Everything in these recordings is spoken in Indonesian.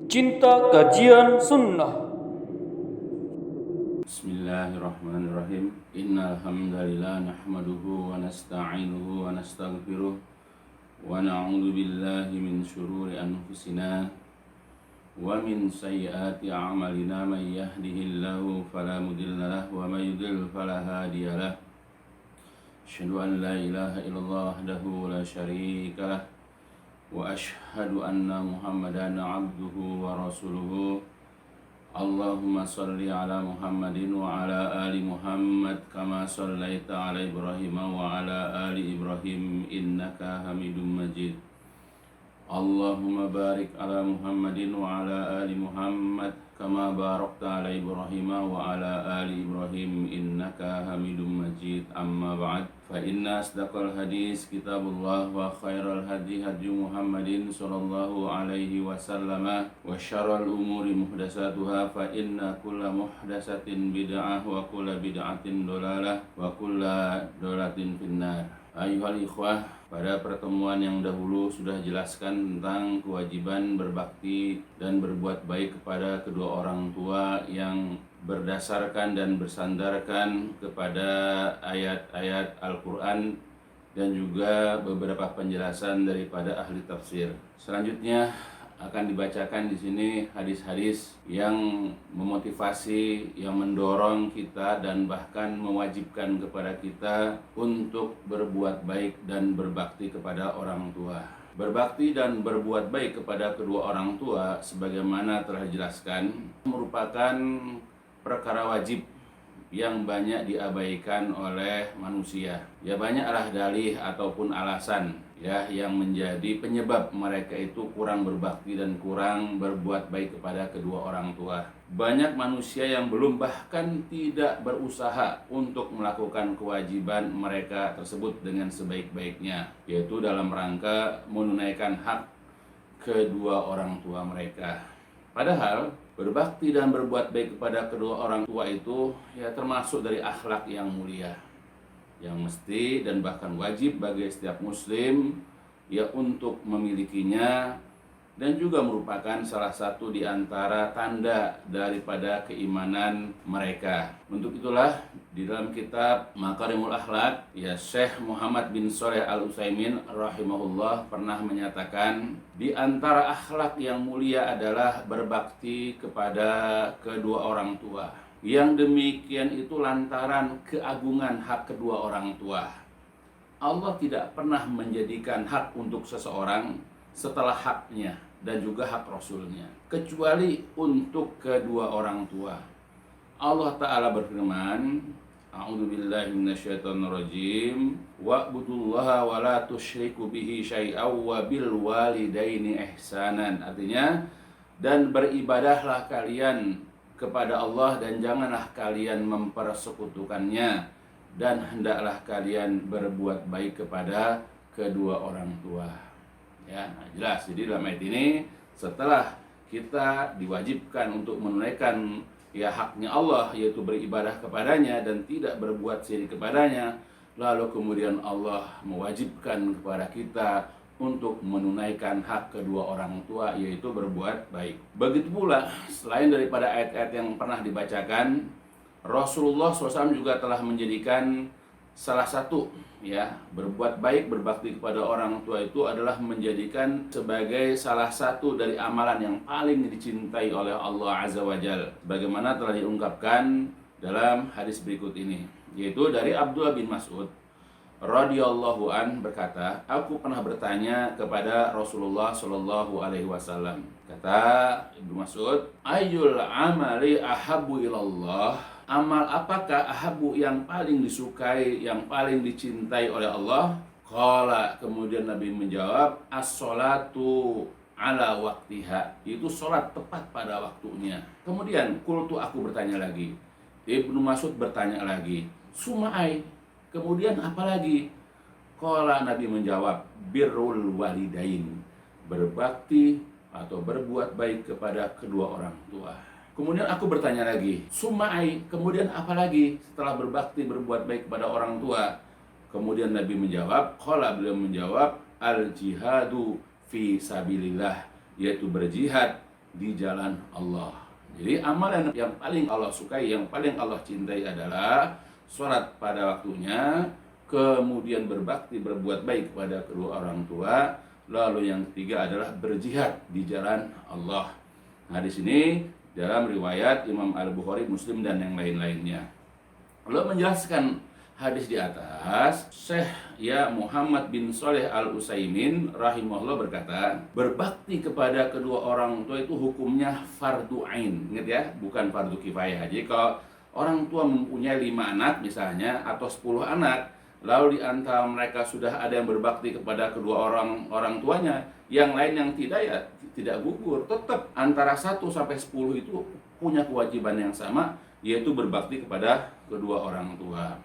Cinta Kajian Sunnah. Bismillahirrahmanirrahim. Innal hamdalillah nahmaduhu wa nasta'inuhu wa nastaghfiruh wa na'udzu billahi min shururi anfusina wa min sayyiati a'malina. May yahdihillahu fala mudilla lahu wa may yudlil fala hadiya lahu. Asyhadu an la ilaha illallah wahdahu la syarika lah wa asyhadu anna Muhammadan 'abduhu wa rasuluhu. Allahumma salli ala Muhammadin wa ala ali Muhammad kama sallaita ala Ibrahim wa ala ali Ibrahim innaka Hamidum Majid. Allahumma barik ala Muhammadin wa ala ali Muhammad kama barakta ala Ibrahim wa ala ali Ibrahim innaka Hamidum Majid. Amma ba'd, fa inna asdaqal hadis kitabullah wa khairal hadi hadi Muhammadin sallallahu alaihi wasallam wa syarrul umuri muhdatsatuha fa inna kulla muhdatsatin bid'ah wa kulla bid'atin dhalalah wa kulla dhalalatin finnar. Ayuhal ikhwah, pada pertemuan yang dahulu sudah jelaskan tentang kewajiban berbakti dan berbuat baik kepada kedua orang tua yang berdasarkan dan bersandarkan kepada ayat-ayat Al-Quran dan juga beberapa penjelasan daripada ahli tafsir. Selanjutnya akan dibacakan di sini hadis-hadis yang memotivasi, yang mendorong kita dan bahkan mewajibkan kepada kita untuk berbuat baik dan berbakti kepada orang tua. Berbakti dan berbuat baik kepada kedua orang tua sebagaimana telah dijelaskan merupakan perkara wajib yang banyak diabaikan oleh manusia. Ya, banyaklah dalih ataupun alasan yang menjadi penyebab mereka itu kurang berbakti dan kurang berbuat baik kepada kedua orang tua. Banyak manusia yang belum bahkan tidak berusaha untuk melakukan kewajiban mereka tersebut dengan sebaik-baiknya, yaitu dalam rangka menunaikan hak kedua orang tua mereka. Padahal berbakti dan berbuat baik kepada kedua orang tua itu termasuk dari akhlak yang mulia, yang mesti dan bahkan wajib bagi setiap muslim untuk memilikinya, dan juga merupakan salah satu di antara tanda daripada keimanan mereka. Untuk itulah di dalam kitab Makarimul Akhlak, Syekh Muhammad bin Shalih Al-Utsaimin rahimahullah pernah menyatakan di antara akhlak yang mulia adalah berbakti kepada kedua orang tua. Yang demikian itu lantaran keagungan hak kedua orang tua. Allah tidak pernah menjadikan hak untuk seseorang setelah haknya dan juga hak Rasulnya, kecuali untuk kedua orang tua. Allah Ta'ala berfirman, A'udzubillahi minasyaitonirrajim, wa'budullaha wa la tusyriku bihi syai'aw wa bil walidaini ihsanan. Artinya, dan beribadahlah kalian kepada Allah dan janganlah kalian mempersekutukannya, dan hendaklah kalian berbuat baik kepada kedua orang tua. Jelas. Jadi dalam ayat ini, setelah kita diwajibkan untuk menunaikan haknya Allah, yaitu beribadah kepadanya dan tidak berbuat syirik kepadanya, lalu kemudian Allah mewajibkan kepada kita untuk menunaikan hak kedua orang tua, yaitu berbuat baik. Begitu pula, selain daripada ayat-ayat yang pernah dibacakan, Rasulullah SAW juga telah menjadikan salah satu berbuat baik, berbakti kepada orang tua itu adalah menjadikan sebagai salah satu dari amalan yang paling dicintai oleh Allah Azza wa Jalla, bagaimana telah diungkapkan dalam hadis berikut ini, yaitu dari Abdullah bin Mas'ud radhiyallahu an berkata, aku pernah bertanya kepada Rasulullah Shallallahu alaihi wasallam. Kata Ibnu Mas'ud, ayyul amali ahabbu ilallah, amal apakah ahabu yang paling disukai, yang paling dicintai oleh Allah? Qala, kemudian Nabi menjawab, as-sholatu ala waktiha, itu sholat tepat pada waktunya. Kemudian qultu, aku bertanya lagi. Ibnu Mas'ud bertanya lagi, sumai, kemudian apa lagi? Qala, Nabi menjawab, birrul walidain, berbakti atau berbuat baik kepada kedua orang tua. Kemudian aku bertanya lagi, sumai, kemudian apa lagi setelah berbakti berbuat baik kepada orang tua? Kemudian Nabi menjawab, qala, beliau menjawab, al jihadu fi sabilillah, yaitu berjihad di jalan Allah. Jadi amalan yang paling Allah sukai, yang paling Allah cintai adalah sholat pada waktunya, kemudian berbakti, berbuat baik kepada kedua orang tua, lalu yang ketiga adalah berjihad di jalan Allah. Hadis ini dalam riwayat Imam Al-Bukhari, Muslim, dan yang lain-lainnya. Lalu menjelaskan hadis di atas, Syekh Muhammad bin Shalih Al-Utsaimin rahimahullah berkata, berbakti kepada kedua orang tua itu hukumnya fardu ain. Ingat ya, bukan fardu kifayah. Jadi kalau orang tua mempunyai 5 anak misalnya atau 10 anak, lalu di antara mereka sudah ada yang berbakti kepada kedua orang tuanya, yang lain yang tidak, ya tidak gugur. Tetap antara 1 sampai 10 itu punya kewajiban yang sama, yaitu berbakti kepada kedua orang tua.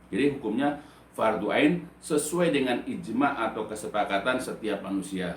Jadi hukumnya fardu ain sesuai dengan ijma atau kesepakatan setiap manusia.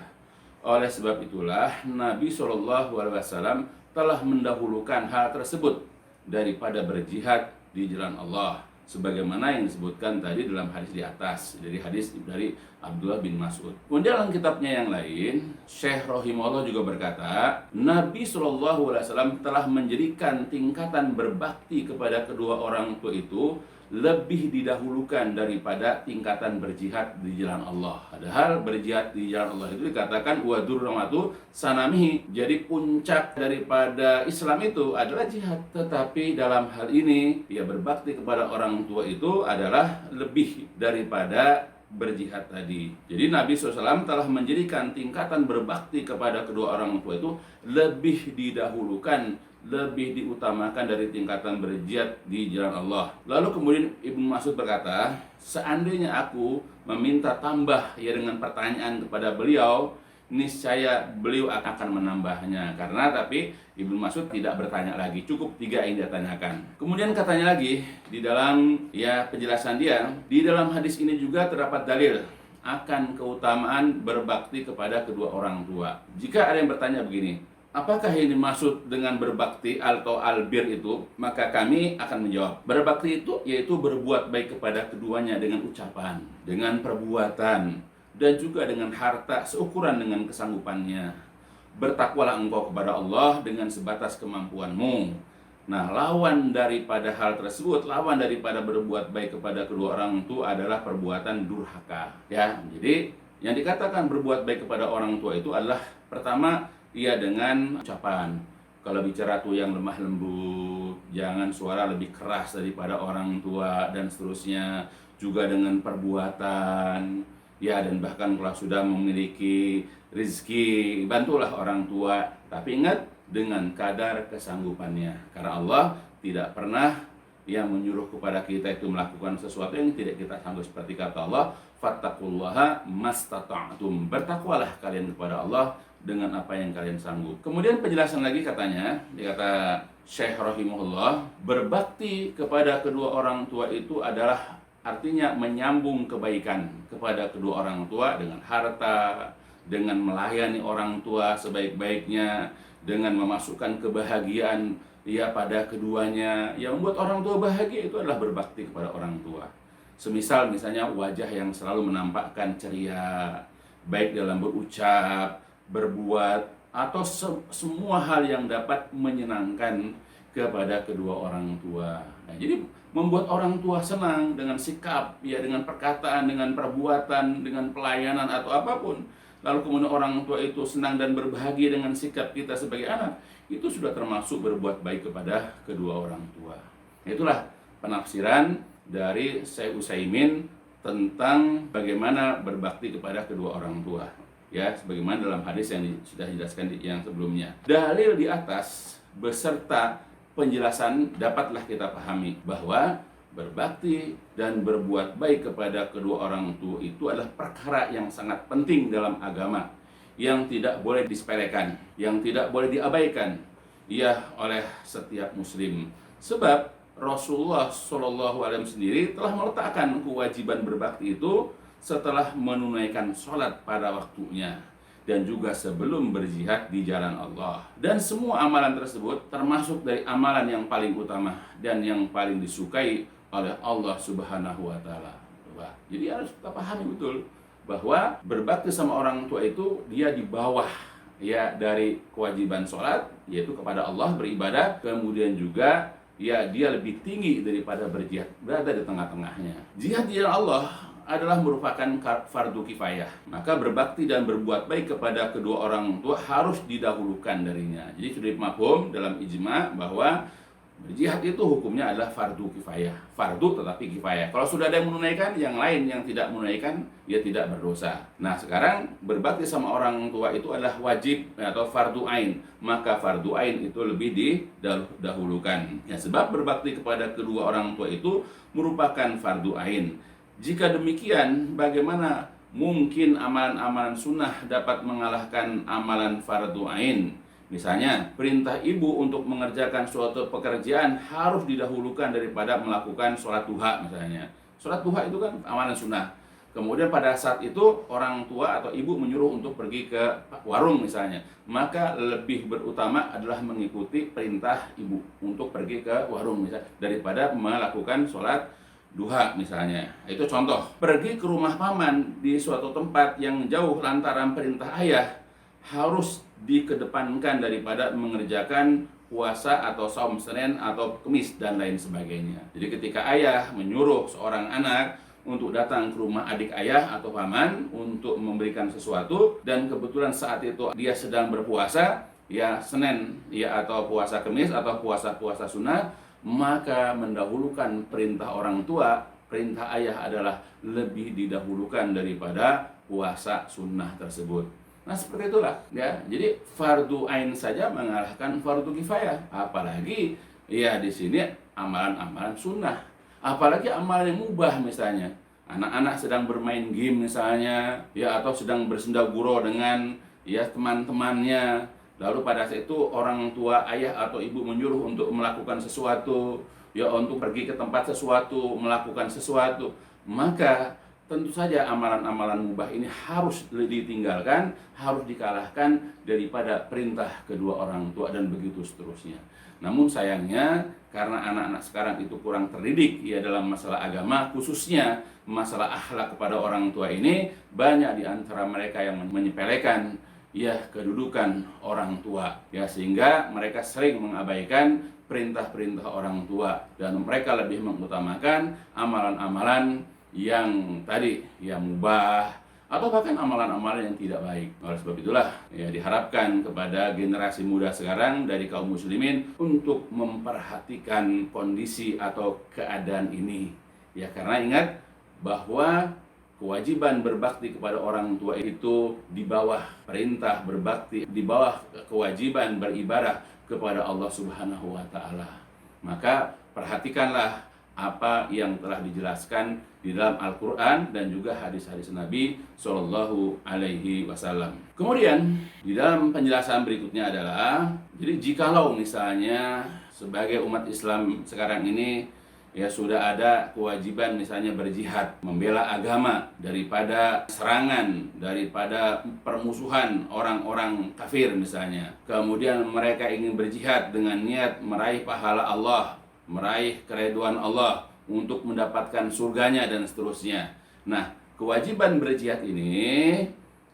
Oleh sebab itulah Nabi SAW telah mendahulukan hal tersebut daripada berjihad di jalan Allah, sebagaimana yang disebutkan tadi dalam hadis di atas, dari hadis dari Abdullah bin Mas'ud. Kemudian dalam kitabnya yang lain, Syekh rahimahullah juga berkata, Nabi SAW telah menjadikan tingkatan berbakti kepada kedua orang tua itu lebih didahulukan daripada tingkatan berjihad di jalan Allah. Padahal berjihad di jalan Allah itu dikatakan wadurramatu sanamihi. Jadi puncak daripada Islam itu adalah jihad. Tetapi dalam hal ini, ya berbakti kepada orang tua itu adalah lebih daripada berjihad tadi. Jadi Nabi SAW telah menjadikan tingkatan berbakti kepada kedua orang tua itu lebih didahulukan, lebih diutamakan dari tingkatan berjihad di jalan Allah. Lalu kemudian Ibnu Mas'ud berkata, seandainya aku meminta tambah ya dengan pertanyaan kepada beliau, niscaya beliau akan menambahnya. Karena tapi Ibnu Mas'ud tidak bertanya lagi, cukup 3 yang dia tanyakan. Kemudian katanya lagi di dalam penjelasan dia, di dalam hadis ini juga terdapat dalil akan keutamaan berbakti kepada kedua orang tua. Jika ada yang bertanya begini, apakah yang dimaksud dengan berbakti atau albir itu? Maka kami akan menjawab, berbakti itu yaitu berbuat baik kepada keduanya dengan ucapan, dengan perbuatan, dan juga dengan harta seukuran dengan kesanggupannya. Bertakwalah engkau kepada Allah dengan sebatas kemampuanmu. Nah, lawan daripada hal tersebut, lawan daripada berbuat baik kepada kedua orang tua adalah perbuatan durhaka. Ya, jadi yang dikatakan berbuat baik kepada orang tua itu adalah pertama, ia dengan ucapan. Kalau bicara tuh yang lemah lembut, jangan suara lebih keras daripada orang tua dan seterusnya. Juga dengan perbuatan, ya, dan bahkan kalau sudah memiliki rezeki, bantulah orang tua. Tapi ingat, dengan kadar kesanggupannya. Karena Allah tidak pernah yang menyuruh kepada kita itu melakukan sesuatu yang tidak kita sanggup. Seperti kata Allah, fattaqullaha mastata'tum. Bertakwalah kalian kepada Allah dengan apa yang kalian sanggup. Kemudian penjelasan lagi katanya, dia kata Syekh rahimahullah, berbakti kepada kedua orang tua itu adalah artinya menyambung kebaikan kepada kedua orang tua dengan harta, dengan melayani orang tua sebaik-baiknya, dengan memasukkan kebahagiaan pada keduanya. Yang membuat orang tua bahagia itu adalah berbakti kepada orang tua. Semisal misalnya wajah yang selalu menampakkan ceria, baik dalam berucap, berbuat, atau semua hal yang dapat menyenangkan kepada kedua orang tua. Nah, jadi membuat orang tua senang dengan sikap, dengan perkataan, dengan perbuatan, dengan pelayanan atau apapun. Lalu kemudian orang tua itu senang dan berbahagia dengan sikap kita sebagai anak, itu sudah termasuk berbuat baik kepada kedua orang tua. Itulah penafsiran dari Syekh Utsaimin tentang bagaimana berbakti kepada kedua orang tua. Ya, sebagaimana dalam hadis yang sudah dijelaskan yang sebelumnya. Dalil di atas beserta penjelasan dapatlah kita pahami bahwa berbakti dan berbuat baik kepada kedua orang tua itu adalah perkara yang sangat penting dalam agama, yang tidak boleh disepelekan, yang tidak boleh diabaikan oleh setiap muslim. Sebab Rasulullah SAW sendiri telah meletakkan kewajiban berbakti itu setelah menunaikan sholat pada waktunya dan juga sebelum berjihad di jalan Allah. Dan semua amalan tersebut termasuk dari amalan yang paling utama dan yang paling disukai oleh Allah Subhanahu wa Ta'ala. Jadi harus kita pahami betul bahwa berbakti sama orang tua itu dia di bawah ya dari kewajiban sholat, yaitu kepada Allah beribadah, kemudian juga ya dia lebih tinggi daripada berjihad, berada di tengah-tengahnya. Jihad di jalan Allah adalah merupakan fardu kifayah. Maka berbakti dan berbuat baik kepada kedua orang tua harus didahulukan darinya. Jadi sudah mafhum dalam ijma bahwa berjihad itu hukumnya adalah fardu kifayah. Fardu tetapi kifayah. Kalau sudah ada yang menunaikan, yang lain yang tidak menunaikan, dia tidak berdosa. Nah, sekarang berbakti sama orang tua itu adalah wajib atau fardu ain. Maka fardu ain itu lebih didahulukan. Ya, sebab berbakti kepada kedua orang tua itu merupakan fardu ain. Jika demikian, bagaimana mungkin amalan-amalan sunnah dapat mengalahkan amalan fardu ain? Misalnya, perintah ibu untuk mengerjakan suatu pekerjaan harus didahulukan daripada melakukan sholat duha misalnya. Sholat duha itu kan amalan sunnah. Kemudian pada saat itu orang tua atau ibu menyuruh untuk pergi ke warung misalnya. Maka lebih berutama adalah mengikuti perintah ibu untuk pergi ke warung misalnya, daripada melakukan sholat duha misalnya. Itu contoh. Pergi ke rumah paman di suatu tempat yang jauh lantaran perintah ayah harus dikedepankan daripada mengerjakan puasa atau saum Senin atau Kemis dan lain sebagainya. Jadi ketika ayah menyuruh seorang anak untuk datang ke rumah adik ayah atau paman untuk memberikan sesuatu, dan kebetulan saat itu dia sedang berpuasa, ya Senin ya atau puasa Kemis atau puasa-puasa sunnah, maka mendahulukan perintah orang tua, perintah ayah adalah lebih didahulukan daripada puasa sunnah tersebut. Nah, seperti itulah ya. Jadi fardu ain saja mengalahkan fardu kifayah, apalagi ya di sini amalan-amalan sunnah, apalagi amalan yang mubah misalnya. Anak-anak sedang bermain game misalnya, ya atau sedang bersendaguro dengan ya teman-temannya. Lalu pada saat itu orang tua ayah atau ibu menyuruh untuk melakukan sesuatu, ya untuk pergi ke tempat sesuatu, melakukan sesuatu, maka tentu saja amalan-amalan mubah ini harus ditinggalkan, harus dikalahkan daripada perintah kedua orang tua dan begitu seterusnya. Namun sayangnya karena anak-anak sekarang itu kurang terdidik ya dalam masalah agama, khususnya masalah akhlak kepada orang tua ini, banyak di antara mereka yang menyepelekan ya kedudukan orang tua ya, sehingga mereka sering mengabaikan perintah-perintah orang tua dan mereka lebih mengutamakan amalan-amalan yang tadi yang mubah atau bahkan amalan-amalan yang tidak baik. Oleh sebab itulah ya diharapkan kepada generasi muda sekarang dari kaum muslimin untuk memperhatikan kondisi atau keadaan ini ya, karena ingat bahwa kewajiban berbakti kepada orang tua itu di bawah perintah berbakti, di bawah kewajiban beribadah kepada Allah Subhanahu wa taala. Maka perhatikanlah apa yang telah dijelaskan di dalam Al-Quran dan juga hadis-hadis Nabi Shallallahu Alaihi Wasallam. Kemudian di dalam penjelasan berikutnya adalah, jadi jikalau misalnya sebagai umat Islam sekarang ini ya sudah ada kewajiban misalnya berjihad, membela agama daripada serangan, daripada permusuhan orang-orang kafir misalnya. Kemudian mereka ingin berjihad dengan niat meraih pahala Allah, meraih keridhaan Allah untuk mendapatkan surganya dan seterusnya. Nah, kewajiban berjihad ini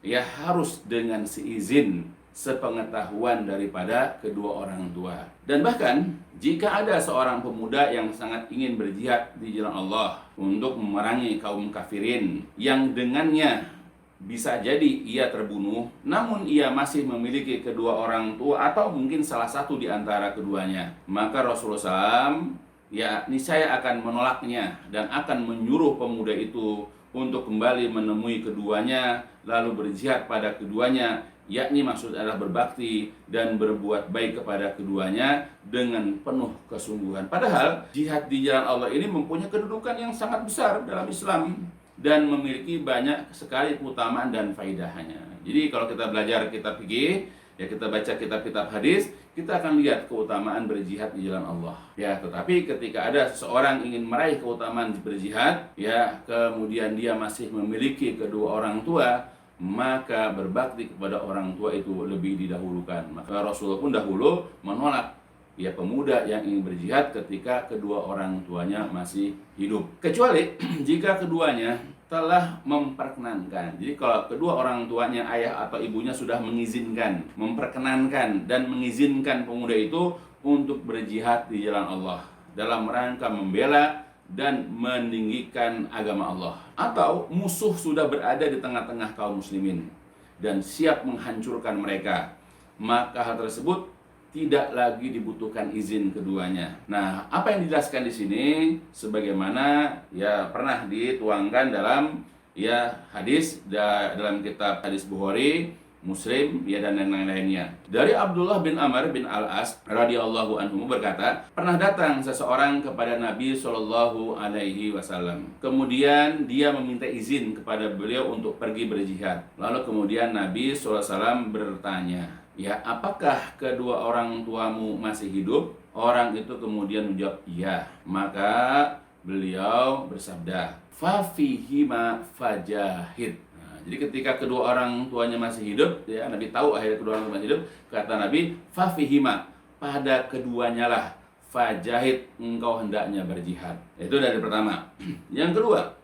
ya harus dengan seizin, sepengetahuan daripada kedua orang tua. Dan bahkan jika ada seorang pemuda yang sangat ingin berjihad di jalan Allah untuk memerangi kaum kafirin yang dengannya bisa jadi ia terbunuh, namun ia masih memiliki kedua orang tua atau mungkin salah satu di antara keduanya, maka Rasulullah SAW ya niscaya akan menolaknya dan akan menyuruh pemuda itu untuk kembali menemui keduanya lalu berjihad pada keduanya, yakni maksud adalah berbakti dan berbuat baik kepada keduanya dengan penuh kesungguhan. Padahal jihad di jalan Allah ini mempunyai kedudukan yang sangat besar dalam Islam dan memiliki banyak sekali keutamaan dan faedahnya. Jadi kalau kita belajar kitab fikih, ya kita baca kitab-kitab hadis, kita akan lihat keutamaan berjihad di jalan Allah. Ya, tetapi ketika ada seseorang ingin meraih keutamaan berjihad, ya kemudian dia masih memiliki kedua orang tua, maka berbakti kepada orang tua itu lebih didahulukan. Maka Rasulullah pun dahulu menolak ya pemuda yang ingin berjihad ketika kedua orang tuanya masih hidup, kecuali jika keduanya telah memperkenankan. Jadi kalau kedua orang tuanya, ayah atau ibunya sudah mengizinkan, memperkenankan dan mengizinkan pemuda itu untuk berjihad di jalan Allah dalam rangka membela dan meninggikan agama Allah, atau musuh sudah berada di tengah-tengah kaum muslimin dan siap menghancurkan mereka, maka hal tersebut tidak lagi dibutuhkan izin keduanya. Nah, apa yang dijelaskan di sini sebagaimana ya pernah dituangkan dalam hadis dalam kitab hadis Bukhari, Muslim, dan lain-lainnya. Dari Abdullah bin Amr bin Al-As radhiyallahu anhu berkata, pernah datang seseorang kepada Nabi Shallallahu alaihi wasallam. Kemudian dia meminta izin kepada beliau untuk pergi berjihad. Lalu kemudian Nabi Shallallahu alaihi wasallam bertanya, ya, apakah kedua orang tuamu masih hidup? Orang itu kemudian menjawab, iya. Maka beliau bersabda, fafihima fajahid. Jadi ketika kedua orang tuanya masih hidup, ya, Nabi tahu akhirnya kedua orang tuanya masih hidup, kata Nabi, fafihima, pada keduanya lah fajahid, engkau hendaknya berjihad. Itu dari pertama. Yang kedua,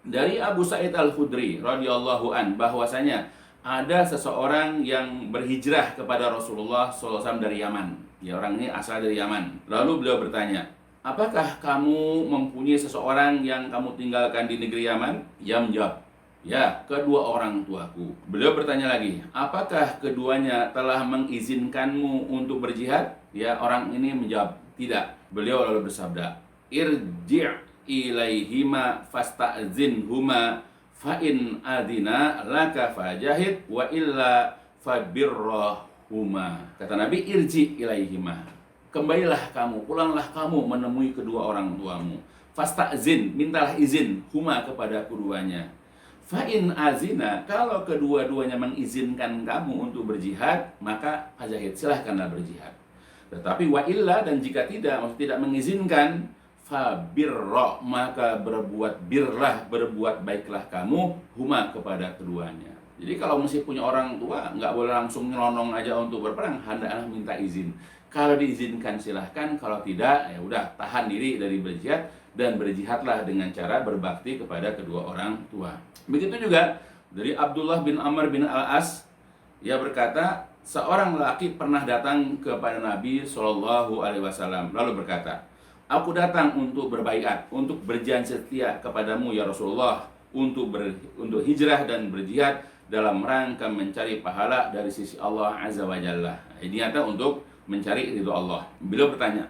dari Abu Sa'id Al-Khudri radhiyallahu an, bahwasanya ada seseorang yang berhijrah kepada Rasulullah SAW dari Yaman. Ya, orang ini asal dari Yaman. Lalu beliau bertanya, apakah kamu mempunyai seseorang yang kamu tinggalkan di negeri Yaman? Ia menjawab, ya, kedua orang tuaku. Beliau bertanya lagi, apakah keduanya telah mengizinkanmu untuk berjihad? Ya, orang ini menjawab, tidak. Beliau lalu bersabda, irji' ilaihima fasta'zinhuma fa'in adina laka fajahid wa illa fabirrahuma. Kata Nabi, irji' ilaihima, kembalilah kamu, pulanglah kamu menemui kedua orang tuamu. Fasta'zin, mintalah izin huma kepada keduanya. Fa'in azina, kalau kedua-duanya mengizinkan kamu untuk berjihad, maka fajahid, silahkanlah berjihad. Tetapi wa illa, dan jika tidak, maksud tidak mengizinkan, fabirra, maka berbuat birlah, berbuat baiklah kamu huma kepada keduanya. Jadi kalau mesti punya orang tua, nggak boleh langsung nyelonong aja untuk berperang, hendaklah minta izin. Kalau diizinkan silahkan, kalau tidak ya udah tahan diri dari berjihad, dan berjihadlah dengan cara berbakti kepada kedua orang tua. Begitu juga dari Abdullah bin Amr bin Al-As, ia berkata, seorang lelaki pernah datang kepada Nabi Shallallahu alaihi wasallam lalu berkata, aku datang untuk berbaiat, untuk berjanji setia kepadamu ya Rasulullah, untuk hijrah dan berjihad dalam rangka mencari pahala dari sisi Allah Azza wa Jalla. Ini nyata untuk mencari ridho Allah. Beliau bertanya,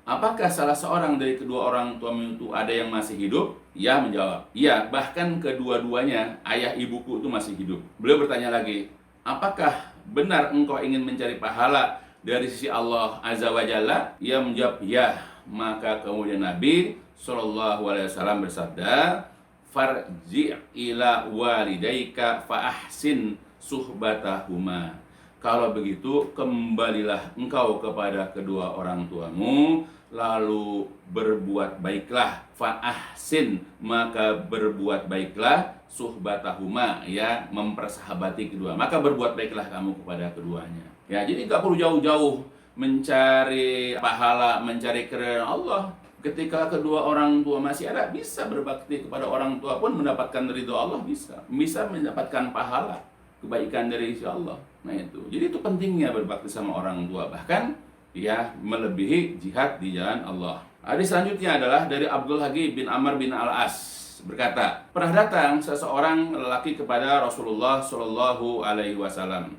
apakah salah seorang dari kedua orang tuamu itu ada yang masih hidup? Ia menjawab, iya, bahkan kedua-duanya, ayah ibuku itu masih hidup. Beliau bertanya lagi, apakah benar engkau ingin mencari pahala dari sisi Allah Azza wa Jalla? Ia menjawab, ya. Maka kemudian Nabi Shallallahu alaihi wasallam bersabda, farji' ila walidaika fa ahsin suhbatahuma. Kalau begitu, kembalilah engkau kepada kedua orang tuamu, lalu berbuat baiklah, fa ahsin, maka berbuat baiklah, suhbatahuma, ya, mempersahabati kedua, maka berbuat baiklah kamu kepada keduanya. Ya, jadi nggak perlu jauh-jauh mencari pahala, mencari keridhaan Allah. Ketika kedua orang tua masih ada, bisa berbakti kepada orang tua pun mendapatkan ridho Allah, bisa mendapatkan pahala, kebaikan dari sisi Allah. Nah itu, jadi itu pentingnya berbakti sama orang tua, bahkan ya melebihi jihad di jalan Allah. Hadis selanjutnya adalah dari Abdul Hagi bin Amr bin Al-As berkata, pernah datang seseorang lelaki kepada Rasulullah Shallallahu alaihi wasallam.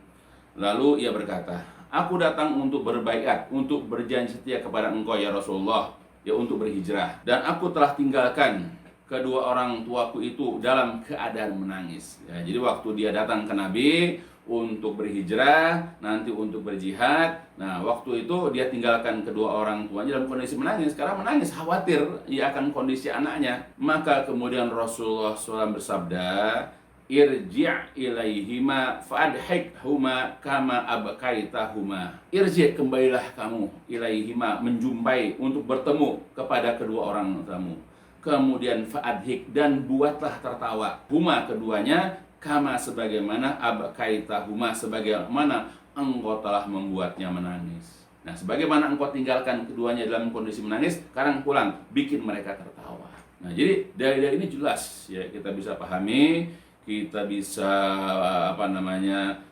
Lalu ia berkata, aku datang untuk berbaiat, untuk berjanji setia kepada engkau ya Rasulullah, ya, untuk berhijrah, dan aku telah tinggalkan kedua orang tuaku itu dalam keadaan menangis. Ya, jadi waktu dia datang ke Nabi untuk berhijrah, nanti untuk berjihad, nah waktu itu dia tinggalkan kedua orang tuanya dalam kondisi menangis, karena menangis khawatir ia akan kondisi anaknya. Maka kemudian Rasulullah SAW bersabda, irji' ilaihima fa'adhikhuma kama abkaitahuma. Irji', kembalilah kamu, ilaihima, menjumpai, untuk bertemu kepada kedua orang tamu. Kemudian fa'adhik, dan buatlah tertawa, huma, keduanya, kama, sebagaimana abkaitahuma, sebagaimana engkau telah membuatnya menangis. Nah, sebagaimana engkau tinggalkan keduanya dalam kondisi menangis, sekarang pulang, bikin mereka tertawa. Nah, jadi dari ini jelas ya, kita bisa pahami, kita bisa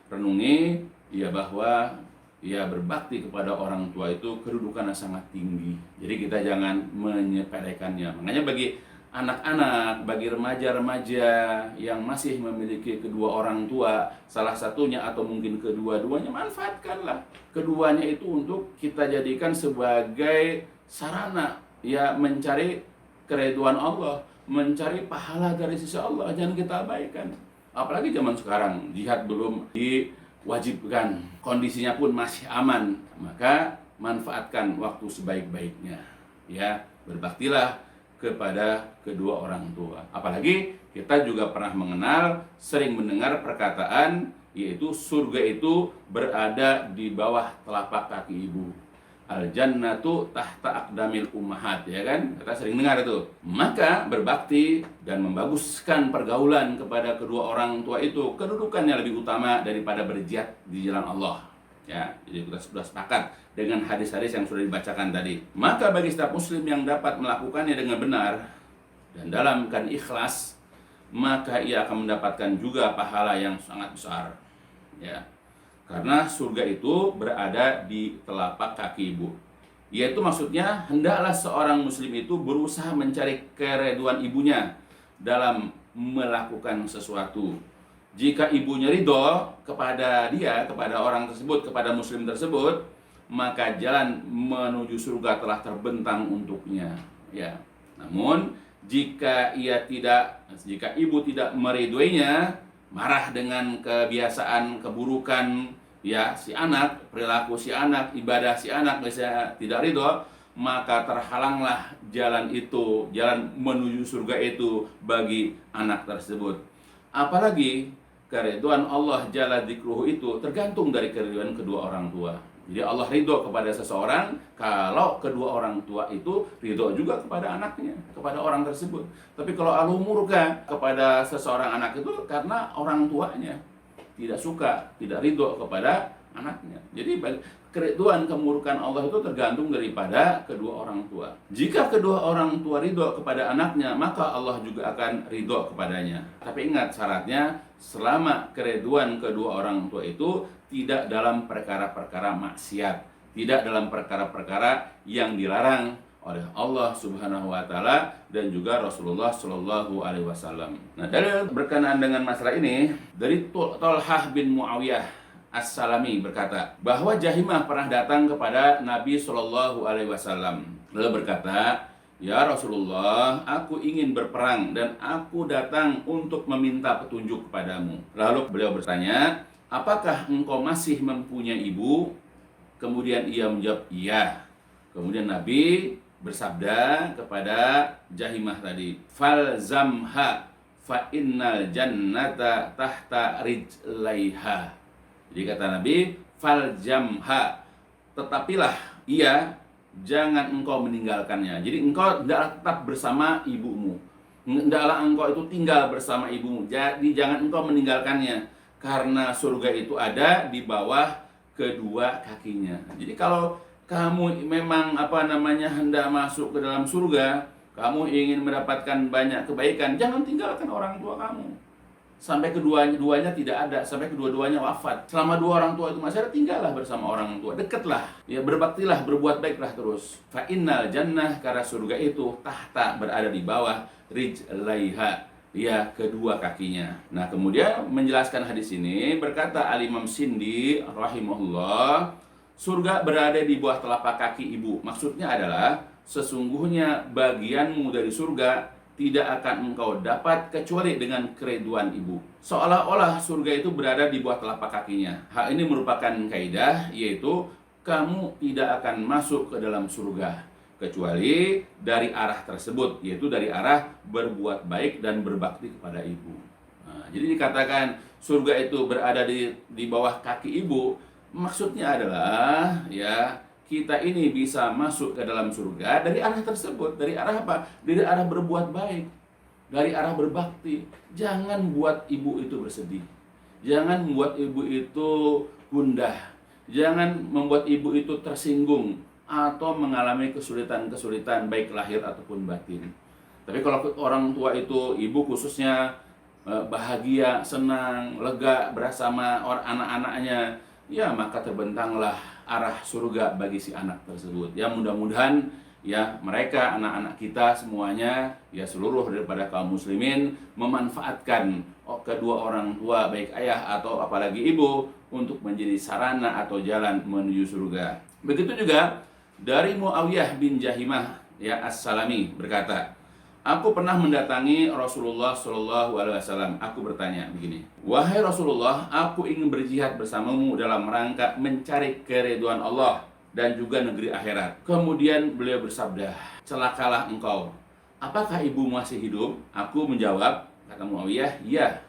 renungi ya, bahwa ya berbakti kepada orang tua itu kedudukannya sangat tinggi. Jadi kita jangan menyepelekannya. Makanya bagi anak-anak, bagi remaja-remaja yang masih memiliki kedua orang tua, salah satunya atau mungkin kedua-duanya, manfaatkanlah keduanya itu untuk kita jadikan sebagai sarana ya mencari keridhaan Allah, mencari pahala dari sisi Allah. Jangan kita abaikan. Apalagi zaman sekarang, jihad belum diwajibkan, kondisinya pun masih aman, maka manfaatkan waktu sebaik-baiknya. Ya, berbaktilah kepada kedua orang tua. Apalagi kita juga pernah mengenal, sering mendengar perkataan, yaitu surga itu berada di bawah telapak kaki ibu. Al-jannatu tahta aqdamil ummahat, ya kan? Kita sering dengar itu. Maka berbakti dan membaguskan pergaulan kepada kedua orang tua itu kedudukannya lebih utama daripada berjihad di jalan Allah. Ya, jadi kita sudah sepakat dengan hadis-hadis yang sudah dibacakan tadi. Maka bagi setiap muslim yang dapat melakukannya dengan benar dan dalam keadaan ikhlas, maka ia akan mendapatkan juga pahala yang sangat besar. Ya. Karena surga itu berada di telapak kaki ibu. Yaitu maksudnya hendaklah seorang muslim itu berusaha mencari keridhaan ibunya dalam melakukan sesuatu. Jika ibunya ridho kepada dia, kepada orang tersebut, kepada muslim tersebut, maka jalan menuju surga telah terbentang untuknya. Ya. Namun jika ibu tidak meridhoinya, marah dengan kebiasaan keburukan ya si anak, perilaku si anak, ibadah si anak misalnya tidak ridho, maka terhalanglah jalan itu, jalan menuju surga itu bagi anak tersebut. Apalagi keridhaan Allah jalla dzikruhu itu tergantung dari keridhaan kedua orang tua. Jadi Allah ridho kepada seseorang kalau kedua orang tua itu ridho juga kepada anaknya, kepada orang tersebut. Tapi kalau Allah murka kepada seseorang anak itu karena orang tuanya tidak suka, tidak ridho kepada anaknya. Jadi keridhaan kemurkaan Allah itu tergantung daripada kedua orang tua. Jika kedua orang tua ridho kepada anaknya, maka Allah juga akan ridho kepadanya. Tapi ingat syaratnya, selama keridhaan kedua orang tua itu tidak dalam perkara-perkara maksiat, tidak dalam perkara-perkara yang dilarang oleh Allah Subhanahu wa taala dan juga Rasulullah Shallallahu alaihi wasallam. Nah, dalil berkenaan dengan masalah ini dari Thalhah bin Muawiyah As-Salami berkata bahwa Jahimah pernah datang kepada Nabi Shallallahu alaihi wasallam lalu berkata, "Ya Rasulullah, aku ingin berperang dan aku datang untuk meminta petunjuk kepadamu." Lalu beliau bertanya, "Apakah engkau masih mempunyai ibu?" Kemudian ia menjawab, "Iya." Kemudian Nabi bersabda kepada Jahimah tadi, "Falzamha fa innal jannata tahta rijlaiha." Jadi kata Nabi, "Faljamha," tetapilah ia, jangan engkau meninggalkannya. Jadi engkau hendaklah tetap bersama ibumu. Hendaklah engkau itu tinggal bersama ibumu. Jadi jangan engkau meninggalkannya, karena surga itu ada di bawah kedua kakinya. Jadi kalau kamu memang hendak masuk ke dalam surga, kamu ingin mendapatkan banyak kebaikan, jangan tinggalkan orang tua kamu sampai kedua-duanya tidak ada, sampai kedua-duanya wafat. Selama dua orang tua itu masih ada, tinggallah bersama orang tua, dekatlah, ya berbaktilah, berbuat baiklah terus. Fa innal jannah, karena surga itu tahta, berada di bawah rijlaiha, ya kedua kakinya. Nah, kemudian menjelaskan hadis ini berkata Al-Imam Sindi rahimahullah, surga berada di bawah telapak kaki ibu. Maksudnya adalah sesungguhnya bagianmu dari surga tidak akan engkau dapat kecuali dengan keridhaan ibu. Seolah-olah surga itu berada di bawah telapak kakinya. Hal ini merupakan kaidah, yaitu kamu tidak akan masuk ke dalam surga kecuali dari arah tersebut, yaitu dari arah berbuat baik dan berbakti kepada ibu. Nah, jadi dikatakan surga itu berada di bawah kaki ibu. Maksudnya adalah ya kita ini bisa masuk ke dalam surga dari arah tersebut. Dari arah apa? Dari arah berbuat baik, dari arah berbakti. Jangan buat ibu itu bersedih, jangan membuat ibu itu gundah, jangan membuat ibu itu tersinggung atau mengalami kesulitan-kesulitan baik lahir ataupun batin. Tapi kalau orang tua itu, ibu khususnya, bahagia, senang, lega bersama anak-anaknya, ya maka terbentanglah arah surga bagi si anak tersebut. Ya mudah-mudahan ya mereka, anak-anak kita semuanya, ya seluruh daripada kaum muslimin memanfaatkan kedua orang tua, baik ayah atau apalagi ibu, untuk menjadi sarana atau jalan menuju surga. Begitu juga dari Muawiyah bin Jahimah ya As-Salami berkata, aku pernah mendatangi Rasulullah Shallallahu Alaihi Wasallam. Aku bertanya begini, wahai Rasulullah, aku ingin berjihad bersamamu dalam rangka mencari keridhaan Allah dan juga negeri akhirat. Kemudian beliau bersabda, celakalah engkau. Apakah ibu masih hidup? Aku menjawab, kata Muawiyah, ya.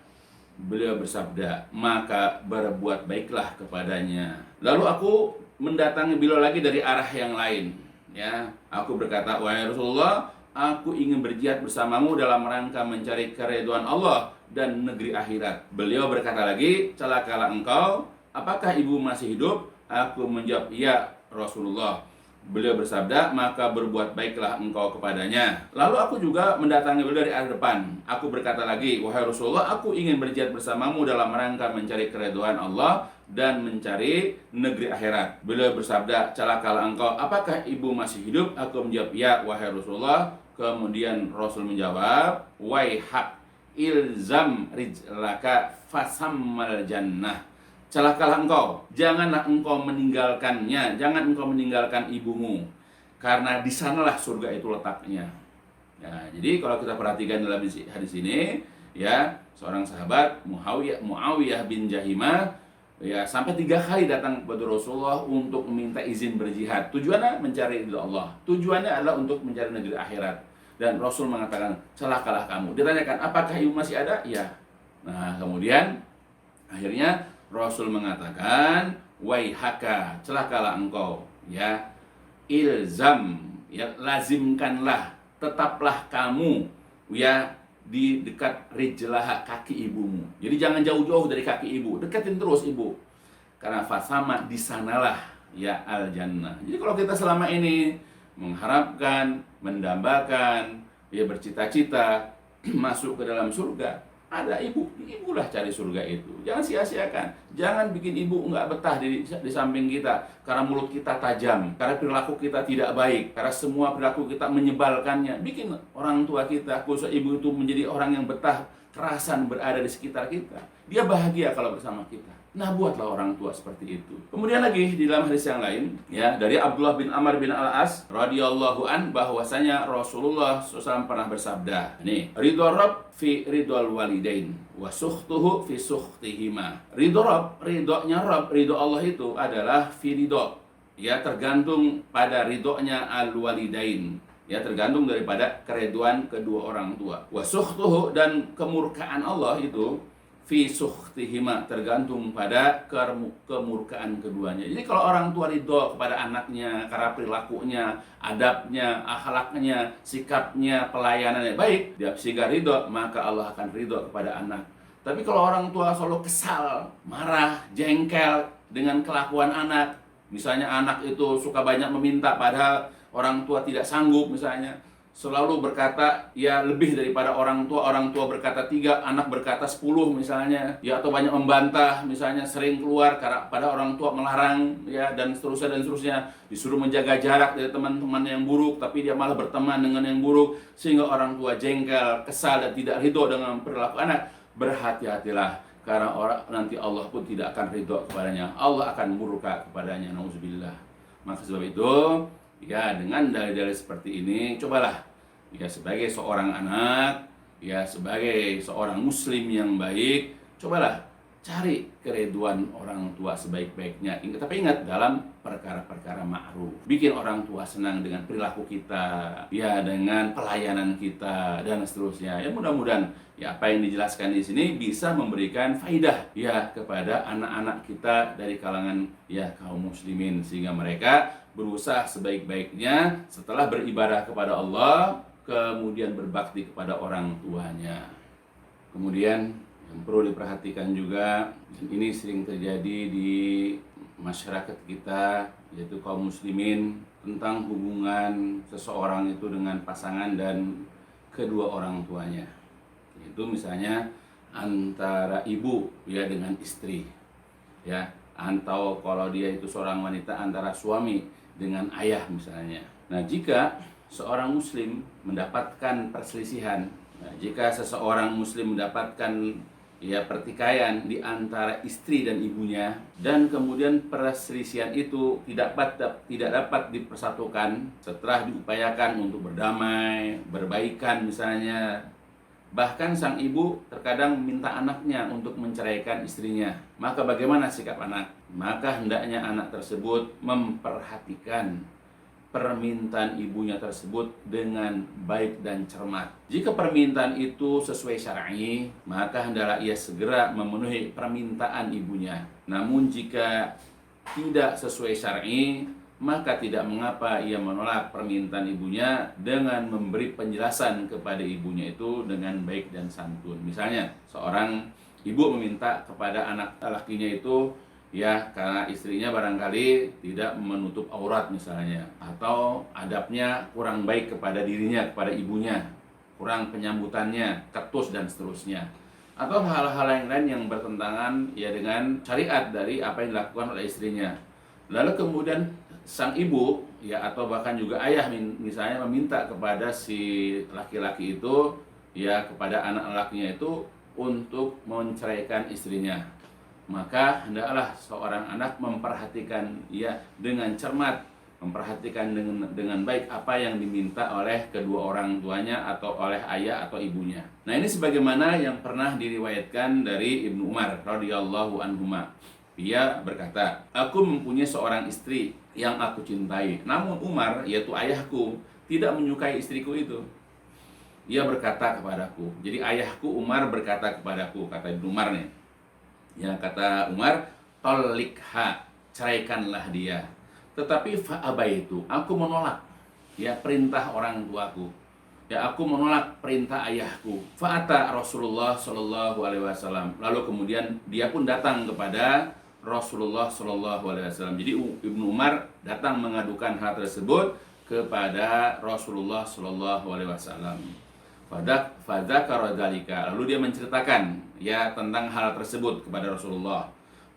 Beliau bersabda, maka berbuat baiklah kepadanya. Lalu aku mendatangi beliau lagi dari arah yang lain. Ya, aku berkata, wahai Rasulullah, aku ingin berjihad bersamamu dalam rangka mencari keridhaan Allah dan negeri akhirat. Beliau berkata lagi, celakalah engkau. Apakah ibu masih hidup? Aku menjawab, ya Rasulullah. Beliau bersabda, maka berbuat baiklah engkau kepadanya. Lalu aku juga mendatangi beliau dari arah depan. Aku berkata lagi, wahai Rasulullah, aku ingin berjihad bersamamu dalam rangka mencari keridhaan Allah dan mencari negeri akhirat. Beliau bersabda, celakalah engkau. Apakah ibu masih hidup? Aku menjawab, ya wahai Rasulullah. Kemudian Rasul menjawab, waihak ilzam rijlaka fasammal jannah. Celakalah engkau, janganlah engkau meninggalkannya, jangan engkau meninggalkan ibumu, karena di sanalah surga itu letaknya. Ya, jadi kalau kita perhatikan dalam hadis ini, ya seorang sahabat Muawiyah bin Jahimah, ya sampai 3 kali datang kepada Rasulullah untuk meminta izin berjihad. Tujuannya mencari ridha Allah, tujuannya adalah untuk mencari negeri akhirat. Dan Rasul mengatakan, celakalah kamu. Ditanyakan, apakah ibu masih ada? Ya. Nah, kemudian akhirnya Rasul mengatakan, waihaka, celakalah engkau, ya, ilzam, ya, lazimkanlah, tetaplah kamu, ya, di dekat rijlah, kaki ibumu. Jadi jangan jauh-jauh dari kaki ibu, deketin terus ibu. Karena fasama, di sanalah ya al-jannah. Jadi kalau kita selama ini mengharapkan, mendambakan, ya bercita-cita masuk ke dalam surga, ada ibulah cari surga itu. Jangan sia-siakan. Jangan bikin ibu nggak betah di samping kita, karena mulut kita tajam, karena perilaku kita tidak baik, karena semua perilaku kita menyebalkannya. Bikin orang tua kita, khusus ibu itu, menjadi orang yang betah, kerasan berada di sekitar kita. Dia bahagia kalau bersama kita. Nah, buatlah orang tua seperti itu. Kemudian lagi di dalam hadis yang lain, ya, dari Abdullah bin Amr bin Al-As radhiyallahu an, bahwasanya Rasulullah SAW pernah bersabda, nih, ridho Rabb fi ridhol walidain wa sukhtuhu fi sukhtihima. Ridho Rabb, ridhonya Rabb, ridho Allah itu adalah fi ridho, ya, tergantung pada ridhonya al-walidain, ya, tergantung daripada keridhaan kedua orang tua. Wa sukhtuhu, dan kemurkaan Allah itu fi sukhtihima, tergantung pada kemurkaan keduanya. Jadi kalau orang tua ridho kepada anaknya karena perilakunya, adabnya, akhlaknya, sikapnya, pelayanannya baik, dia sehingga ridho, maka Allah akan ridho kepada anak. Tapi kalau orang tua selalu kesal, marah, jengkel dengan kelakuan anak, misalnya anak itu suka banyak meminta padahal orang tua tidak sanggup, misalnya selalu berkata ya lebih daripada orang tua berkata 3, anak berkata 10 misalnya, ya, atau banyak membantah, misalnya sering keluar karena pada orang tua melarang, ya, dan seterusnya, disuruh menjaga jarak dari teman-teman yang buruk, tapi dia malah berteman dengan yang buruk, sehingga orang tua jengkel, kesal, dan tidak ridho dengan perilaku anak. Berhati-hatilah, karena nanti Allah pun tidak akan ridho kepadanya, Allah akan murka kepadanya, nauzubillah. Maka sebab itu, ya, dengan dalil-dalil seperti ini, cobalah, ya, sebagai seorang anak, ya, sebagai seorang muslim yang baik, cobalah cari keridhaan orang tua sebaik-baiknya. Tapi ingat, dalam perkara-perkara ma'ruf. Bikin orang tua senang dengan perilaku kita, ya, dengan pelayanan kita, dan seterusnya. Ya, mudah-mudahan ya apa yang dijelaskan di sini bisa memberikan faidah, ya, kepada anak-anak kita dari kalangan, ya, kaum muslimin, sehingga mereka berusaha sebaik-baiknya setelah beribadah kepada Allah, kemudian berbakti kepada orang tuanya. Kemudian yang perlu diperhatikan juga, dan ini sering terjadi di masyarakat kita, yaitu kaum muslimin, tentang hubungan seseorang itu dengan pasangan dan kedua orang tuanya. Itu misalnya antara ibu ya dengan istri, ya, atau kalau dia itu seorang wanita antara suami dengan ayah misalnya. Nah, jika seorang muslim mendapatkan perselisihan, jika seseorang muslim mendapatkan ya pertikaian di antara istri dan ibunya, dan kemudian perselisihan itu tidak dapat dipersatukan setelah diupayakan untuk berdamai, berbaikan misalnya. Bahkan sang ibu terkadang minta anaknya untuk menceraikan istrinya. Maka bagaimana sikap anak? Maka hendaknya anak tersebut memperhatikan permintaan ibunya tersebut dengan baik dan cermat. Jika permintaan itu sesuai syar'i, maka hendaklah ia segera memenuhi permintaan ibunya. Namun jika tidak sesuai syar'i, maka tidak mengapa ia menolak permintaan ibunya dengan memberi penjelasan kepada ibunya itu dengan baik dan santun. Misalnya, seorang ibu meminta kepada anak lakinya itu, ya, karena istrinya barangkali tidak menutup aurat misalnya, atau adabnya kurang baik kepada dirinya, kepada ibunya, kurang penyambutannya, ketus dan seterusnya, atau hal-hal yang lain yang bertentangan ya dengan syariat dari apa yang dilakukan oleh istrinya. Lalu kemudian sang ibu ya, atau bahkan juga ayah misalnya meminta kepada si laki-laki itu, ya, kepada anak lakinya itu untuk menceraikan istrinya. Maka hendaklah seorang anak memperhatikan ya dengan cermat, memperhatikan dengan baik apa yang diminta oleh kedua orang tuanya atau oleh ayah atau ibunya. Nah, ini sebagaimana yang pernah diriwayatkan dari Ibnu Umar radhiyallahu anhuma. Dia berkata, "Aku mempunyai seorang istri yang aku cintai. Namun Umar, yaitu ayahku, tidak menyukai istriku itu." Ia berkata kepadaku. Jadi ayahku Umar berkata kepadaku, kata Ibnu Umar nih. Ya, kata Umar, "Talikha, ceraikanlah dia." Tetapi fa'abaitu, aku menolak ya perintah orang tuaku. Ya, aku menolak perintah ayahku. Fa'ata Rasulullah sallallahu alaihi wasallam. Lalu kemudian dia pun datang kepada Rasulullah sallallahu alaihi wasallam. Jadi Ibnu Umar datang mengadukan hal tersebut kepada Rasulullah sallallahu alaihi wasallam. Fadzakara dzalika, lalu dia menceritakan ya tentang hal tersebut kepada Rasulullah.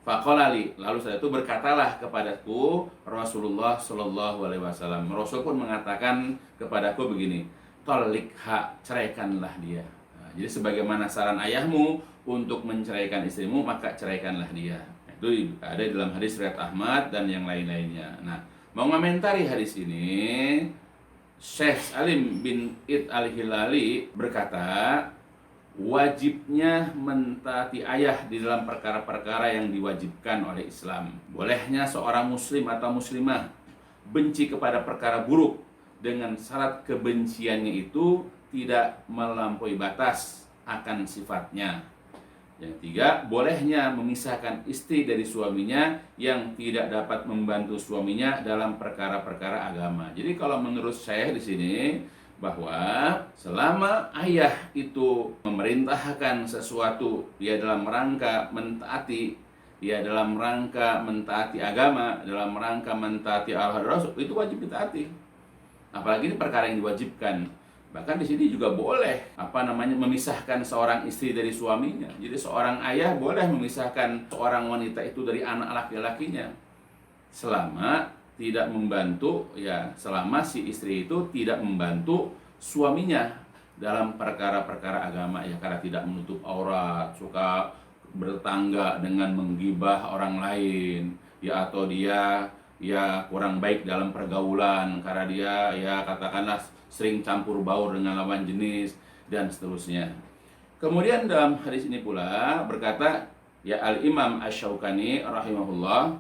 Faqalali, lalu setelah itu berkatalah kepadaku Rasulullah sallallahu alaihi wasallam. Rasul pun mengatakan kepadaku begini, "Talikha, ceraikanlah dia." Nah, jadi sebagaimana saran ayahmu untuk menceraikan istrimu, maka ceraikanlah dia. Itu ada dalam hadis riwayat Ahmad dan yang lain-lainnya. Nah, mau komentari hadis ini, Syekh Salim bin Id al-Hilali berkata, wajibnya mentaati ayah di dalam perkara-perkara yang diwajibkan oleh Islam. Bolehnya seorang muslim atau muslimah benci kepada perkara buruk dengan syarat kebenciannya itu tidak melampaui batas akan sifatnya. Yang tiga, bolehnya memisahkan istri dari suaminya yang tidak dapat membantu suaminya dalam perkara-perkara agama. Jadi kalau menurut saya di sini, bahwa selama ayah itu memerintahkan sesuatu ya dalam rangka mentaati, ya dalam rangka mentaati agama, dalam rangka mentaati al-Rasul, itu wajib ditaati. Apalagi ini perkara yang diwajibkan. Bahkan di sini juga boleh memisahkan seorang istri dari suaminya. Jadi seorang ayah boleh memisahkan seorang wanita itu dari anak laki-lakinya selama tidak membantu, ya selama si istri itu tidak membantu suaminya dalam perkara-perkara agama, ya karena tidak menutup aurat, suka bertangga dengan menggibah orang lain, ya atau dia ya kurang baik dalam pergaulan karena dia ya katakanlah sering campur baur dengan lawan jenis dan seterusnya. Kemudian dalam hadis ini pula berkata ya Al-Imam Asy-Syaukani rahimahullah,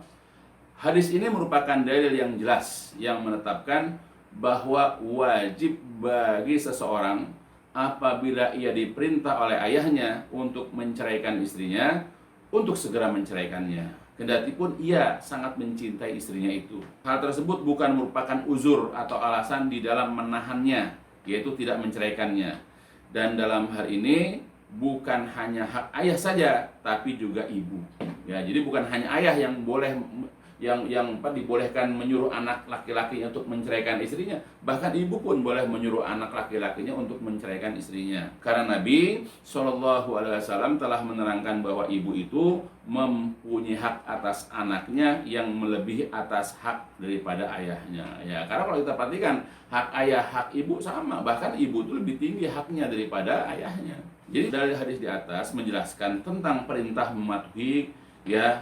hadis ini merupakan dalil yang jelas yang menetapkan bahwa wajib bagi seseorang apabila ia diperintah oleh ayahnya untuk menceraikan istrinya, untuk segera menceraikannya. Kendati pun ia sangat mencintai istrinya itu. Hal tersebut bukan merupakan uzur atau alasan di dalam menahannya, yaitu tidak menceraikannya. Dan dalam hal ini bukan hanya hak ayah saja, tapi juga ibu. Ya, jadi bukan hanya ayah yang boleh dibolehkan menyuruh anak laki-lakinya untuk menceraikan istrinya. Bahkan ibu pun boleh menyuruh anak laki-lakinya untuk menceraikan istrinya. Karena Nabi SAW telah menerangkan bahwa ibu itu mempunyai hak atas anaknya yang melebihi atas hak daripada ayahnya. Ya, karena kalau kita perhatikan hak ayah, hak ibu sama, bahkan ibu itu lebih tinggi haknya daripada ayahnya. Jadi dari hadis di atas menjelaskan tentang perintah mematuhi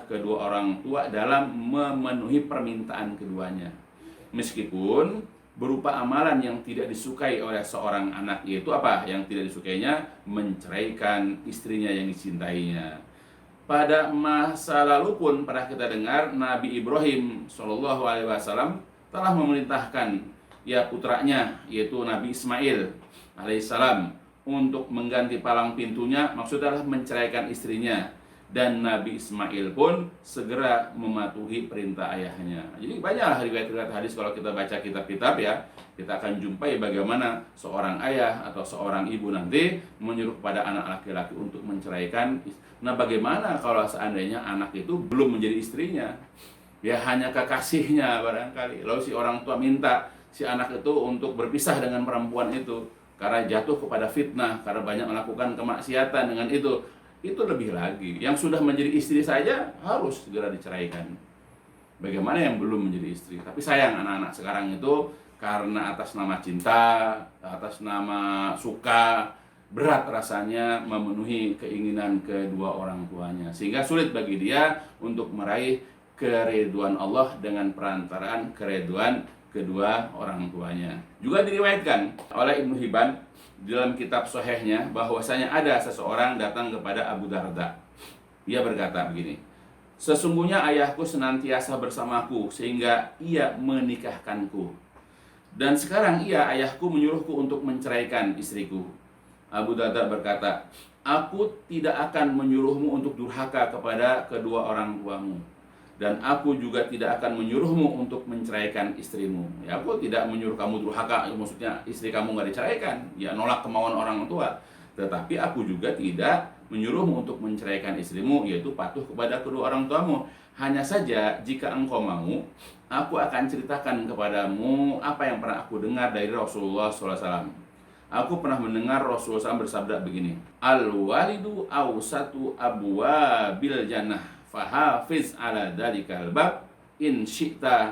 kedua orang tua dalam memenuhi permintaan keduanya. Meskipun berupa amalan yang tidak disukai oleh seorang anak, yaitu apa? Yang tidak disukainya menceraikan istrinya yang dicintainya. Pada masa lalu pun pernah kita dengar Nabi Ibrahim SAW telah memerintahkan putranya, yaitu Nabi Ismail alaihissalam, untuk mengganti palang pintunya, maksudnya adalah menceraikan istrinya. Dan Nabi Ismail pun segera mematuhi perintah ayahnya. Jadi banyaklah riwayat-riwayat hadis kalau kita baca kitab-kitab kita akan jumpai bagaimana seorang ayah atau seorang ibu nanti menyuruh kepada anak laki-laki untuk menceraikan. Nah, bagaimana kalau seandainya anak itu belum menjadi istrinya? Ya hanya kekasihnya barangkali. Lalu si orang tua minta si anak itu untuk berpisah dengan perempuan itu karena jatuh kepada fitnah, karena banyak melakukan kemaksiatan dengan itu lebih lagi. Yang sudah menjadi istri saja harus segera diceraikan. Bagaimana yang belum menjadi istri? Tapi sayang anak-anak sekarang itu karena atas nama cinta, atas nama suka, berat rasanya memenuhi keinginan kedua orang tuanya, sehingga sulit bagi dia untuk meraih keridhaan Allah dengan perantaraan keridhaan kedua orang tuanya. Juga diriwayatkan oleh Ibnu Hibban dalam kitab Sahihnya bahwasanya ada seseorang datang kepada Abu Darda. Ia berkata begini, "Sesungguhnya ayahku senantiasa bersamaku sehingga ia menikahkanku. Dan sekarang ayahku menyuruhku untuk menceraikan istriku." Abu Darda berkata, "Aku tidak akan menyuruhmu untuk durhaka kepada kedua orang tuamu. Dan aku juga tidak akan menyuruhmu untuk menceraikan istrimu." Ya, aku tidak menyuruh kamu durhaka, maksudnya istri kamu nggak diceraikan, nolak kemauan orang tua. Tetapi aku juga tidak menyuruhmu untuk menceraikan istrimu, yaitu patuh kepada kedua orang tuamu. Hanya saja jika engkau mau, aku akan ceritakan kepadamu apa yang pernah aku dengar dari Rasulullah SAW. Aku pernah mendengar Rasulullah SAW bersabda begini, "Al-walidu awsatu abwabil jannah. Fahafiz ala dalikal bab in syi'ta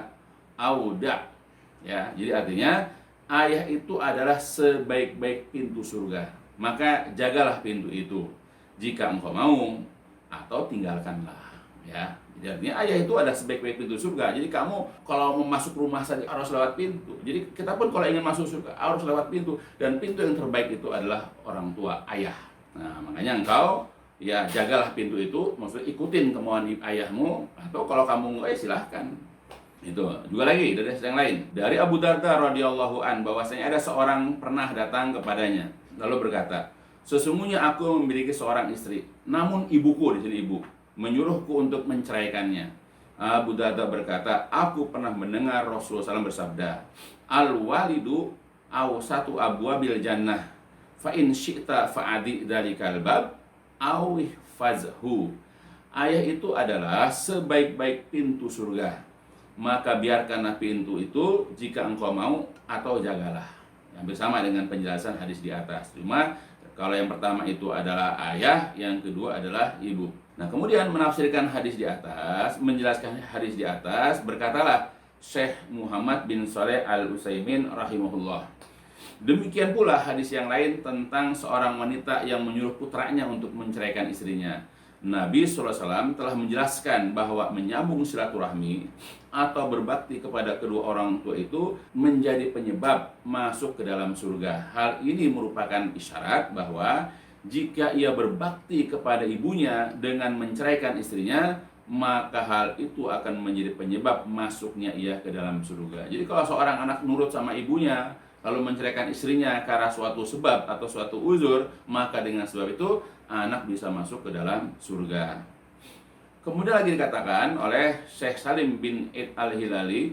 auda." Ya, jadi artinya ayah itu adalah sebaik-baik pintu surga. Maka jagalah pintu itu jika engkau mau, atau tinggalkanlah. Ya, jadi artinya ayah itu ada sebaik-baik pintu surga. Jadi kamu kalau mau masuk rumah saja harus lewat pintu. Jadi kita pun kalau ingin masuk surga harus lewat pintu, dan pintu yang terbaik itu adalah orang tua, ayah. Nah, makanya engkau jagalah pintu itu, maksudnya ikutin kemauan ayahmu, atau kalau kamu enggak silahkan. Itu juga lagi dari yang lain. Dari Abu Darda radhiyallahu an bahwasanya ada seorang pernah datang kepadanya lalu berkata, "Sesungguhnya aku memiliki seorang istri, namun ibuku," di sini ibu, "menyuruhku untuk menceraikannya." Abu Darda berkata, "Aku pernah mendengar Rasulullah SAW bersabda, Al-walidu awsatu abwabil jannah, fa in syi'ta fa'adi dalikal bab awih fazhu." Ayah itu adalah sebaik-baik pintu surga, maka biarkanlah pintu itu jika engkau mau, atau jagalah. Yang bersama dengan penjelasan hadis di atas. Cuma kalau yang pertama itu adalah ayah, yang kedua adalah ibu. Nah, kemudian menafsirkan hadis di atas, menjelaskan hadis di atas, berkatalah Syekh Muhammad bin Shaleh Al-Utsaimin rahimahullah, demikian pula hadis yang lain tentang seorang wanita yang menyuruh putranya untuk menceraikan istrinya. Nabi SAW telah menjelaskan bahwa menyambung silaturahmi atau berbakti kepada kedua orang tua itu menjadi penyebab masuk ke dalam surga. Hal ini merupakan isyarat bahwa jika ia berbakti kepada ibunya dengan menceraikan istrinya, maka hal itu akan menjadi penyebab masuknya ia ke dalam surga. Jadi kalau seorang anak nurut sama ibunya lalu menceraikan istrinya karena suatu sebab atau suatu uzur, maka dengan sebab itu anak bisa masuk ke dalam surga. Kemudian lagi dikatakan oleh Syekh Salim bin Id Al-Hilali,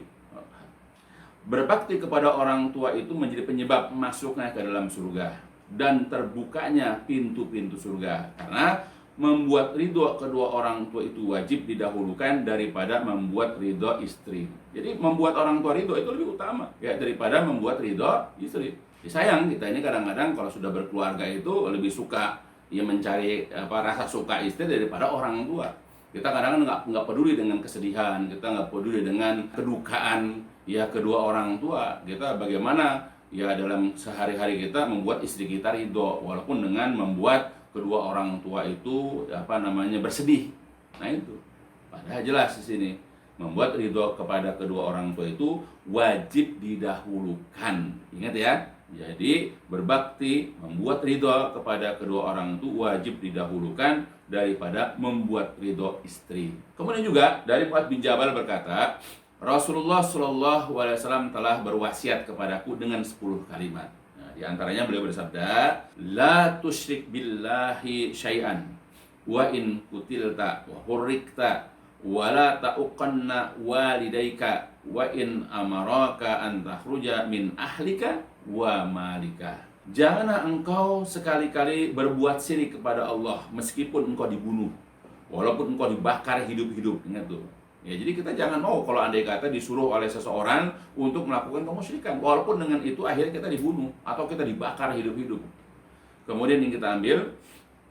berbakti kepada orang tua itu menjadi penyebab masuknya ke dalam surga dan terbukanya pintu-pintu surga. Karena membuat ridho kedua orang tua itu wajib didahulukan daripada membuat ridho istri. Jadi membuat orang tua ridho itu lebih utama ya daripada membuat ridho istri. Ya, sayang kita ini kadang-kadang kalau sudah berkeluarga itu lebih suka ya mencari rasa suka istri daripada orang tua. Kita kadang-kadang nggak peduli dengan kesedihan, kita nggak peduli dengan kedukaan ya kedua orang tua. Kita bagaimana ya dalam sehari-hari kita membuat istri kita ridho, walaupun dengan membuat kedua orang tua itu bersedih. Nah itu padahal jelas di sini membuat ridho kepada kedua orang tua itu wajib didahulukan. Ingat ya, jadi berbakti membuat ridho kepada kedua orang tua wajib didahulukan daripada membuat ridho istri. Kemudian juga dari Mu'adz bin Jabal berkata, Rasulullah Shallallahu Alaihi Wasallam telah berwasiat kepadaku dengan 10 kalimat. Di antaranya beliau bersabda, la tusyrik billahi syai'an wa in kutilta wa hurrikta wa la ta'uqanna walidaika wa in amaraka an takhruja min ahlika wa malika. Janganlah engkau sekali-kali berbuat syirik kepada Allah meskipun engkau dibunuh, walaupun engkau dibakar hidup-hidup. Ingat tuh. Ya, jadi kita jangan mau kalau andai kata disuruh oleh seseorang untuk melakukan kemusyrikan, walaupun dengan itu akhirnya kita dibunuh atau kita dibakar hidup-hidup. Kemudian yang kita ambil,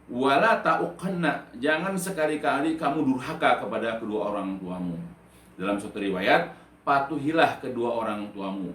wala ta'uqanna, jangan sekali-kali kamu durhaka kepada kedua orang tuamu. Dalam suatu riwayat, patuhilah kedua orang tuamu,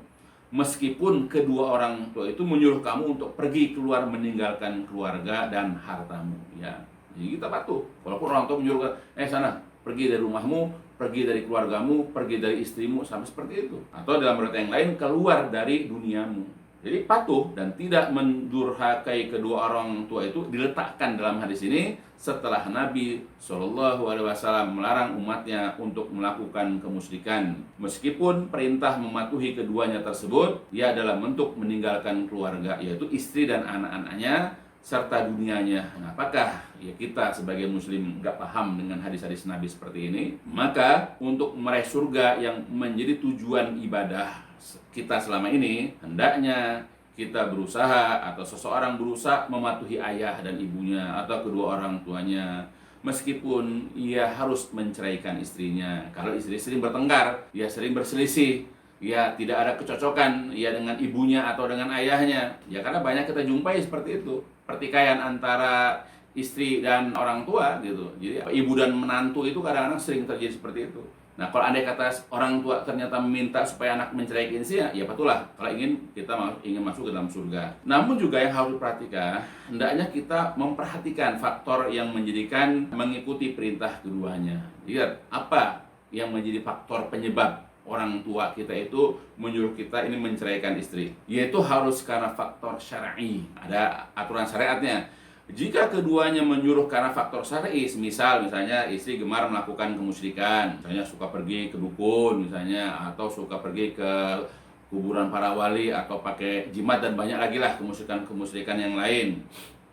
meskipun kedua orang tua itu menyuruh kamu untuk pergi keluar meninggalkan keluarga dan hartamu. Ya, jadi kita patuh, walaupun orang tua menyuruh sana pergi dari rumahmu, pergi dari keluargamu, pergi dari istrimu, sampai seperti itu. Atau dalam berkata yang lain, keluar dari duniamu. Jadi patuh dan tidak mendurhakai kedua orang tua itu diletakkan dalam hadis ini setelah Nabi Shallallahu Alaihi Wasallam melarang umatnya untuk melakukan kemusyrikan. Meskipun perintah mematuhi keduanya tersebut, ia dalam bentuk meninggalkan keluarga, yaitu istri dan anak-anaknya, serta dunianya. Nah, apakah ya kita sebagai muslim nggak paham dengan hadis-hadis Nabi seperti ini? Maka untuk meraih surga yang menjadi tujuan ibadah kita selama ini, hendaknya kita berusaha atau seseorang berusaha mematuhi ayah dan ibunya atau kedua orang tuanya, meskipun ia harus menceraikan istrinya. Kalau istri sering bertengkar, ia sering berselisih, ya tidak ada kecocokan ya dengan ibunya atau dengan ayahnya, ya karena banyak kita jumpai seperti itu, pertikaian antara istri dan orang tua gitu. Jadi ibu dan menantu itu kadang-kadang sering terjadi seperti itu. Nah, kalau andai kata orang tua ternyata meminta supaya anak menceraikan istrinya, ya patulah kalau kita ingin masuk ke dalam surga. Namun juga yang harus diperhatikan, hendaknya kita memperhatikan faktor yang menjadikan mengikuti perintah keduanya. Lihat apa yang menjadi faktor penyebab orang tua kita itu menyuruh kita ini menceraikan istri, yaitu harus karena faktor syar'i, ada aturan syariatnya. Jika keduanya menyuruh karena faktor syar'i, misalnya istri gemar melakukan kemusyrikan, misalnya suka pergi ke dukun misalnya, atau suka pergi ke kuburan para wali, atau pakai jimat dan banyak lagi lah kemusyrikan yang lain,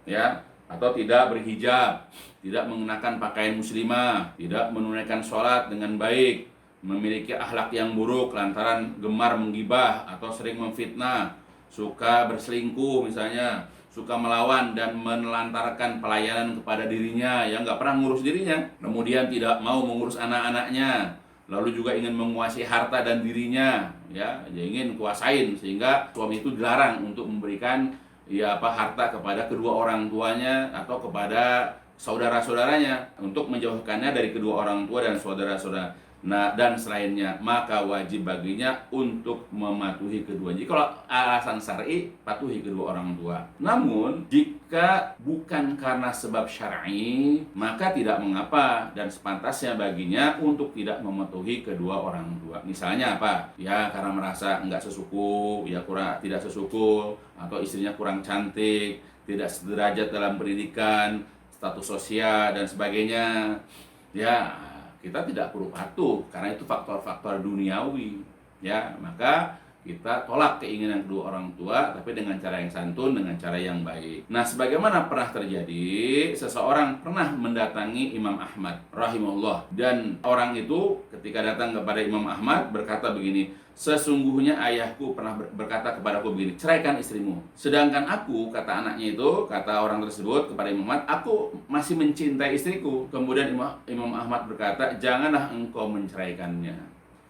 ya, atau tidak berhijab, tidak mengenakan pakaian muslimah, tidak menunaikan sholat dengan baik, memiliki akhlak yang buruk lantaran gemar menggibah atau sering memfitnah, suka berselingkuh misalnya, suka melawan dan menelantarkan pelayanan kepada dirinya, yang nggak pernah ngurus dirinya, kemudian tidak mau mengurus anak-anaknya, lalu juga ingin menguasai harta dan dirinya, ya ingin kuasain, sehingga suami itu dilarang untuk memberikan harta kepada kedua orang tuanya atau kepada saudara-saudaranya, untuk menjauhkannya dari kedua orang tua dan saudara-saudara. Nah, dan selainnya, maka wajib baginya untuk mematuhi keduanya. Jadi kalau alasan syar'i, patuhi kedua orang tua. Namun, jika bukan karena sebab syar'i, maka tidak mengapa dan sepantasnya baginya untuk tidak mematuhi kedua orang tua. Misalnya apa? Ya, karena merasa enggak sesuku, ya tidak sesuku, atau istrinya kurang cantik, tidak sederajat dalam pendidikan, status sosial, dan sebagainya. Ya, kita tidak perlu patuh karena itu faktor-faktor duniawi, ya. Maka kita tolak keinginan kedua orang tua, tapi dengan cara yang santun, dengan cara yang baik. Nah, sebagaimana pernah terjadi, seseorang pernah mendatangi Imam Ahmad rahimahullah, dan orang itu ketika datang kepada Imam Ahmad berkata begini, sesungguhnya ayahku pernah berkata kepadaku begini, ceraikan istrimu. Sedangkan aku, kata anaknya itu, kata orang tersebut kepada Imam Ahmad, aku masih mencintai istriku. Kemudian Imam Ahmad berkata, janganlah engkau menceraikannya.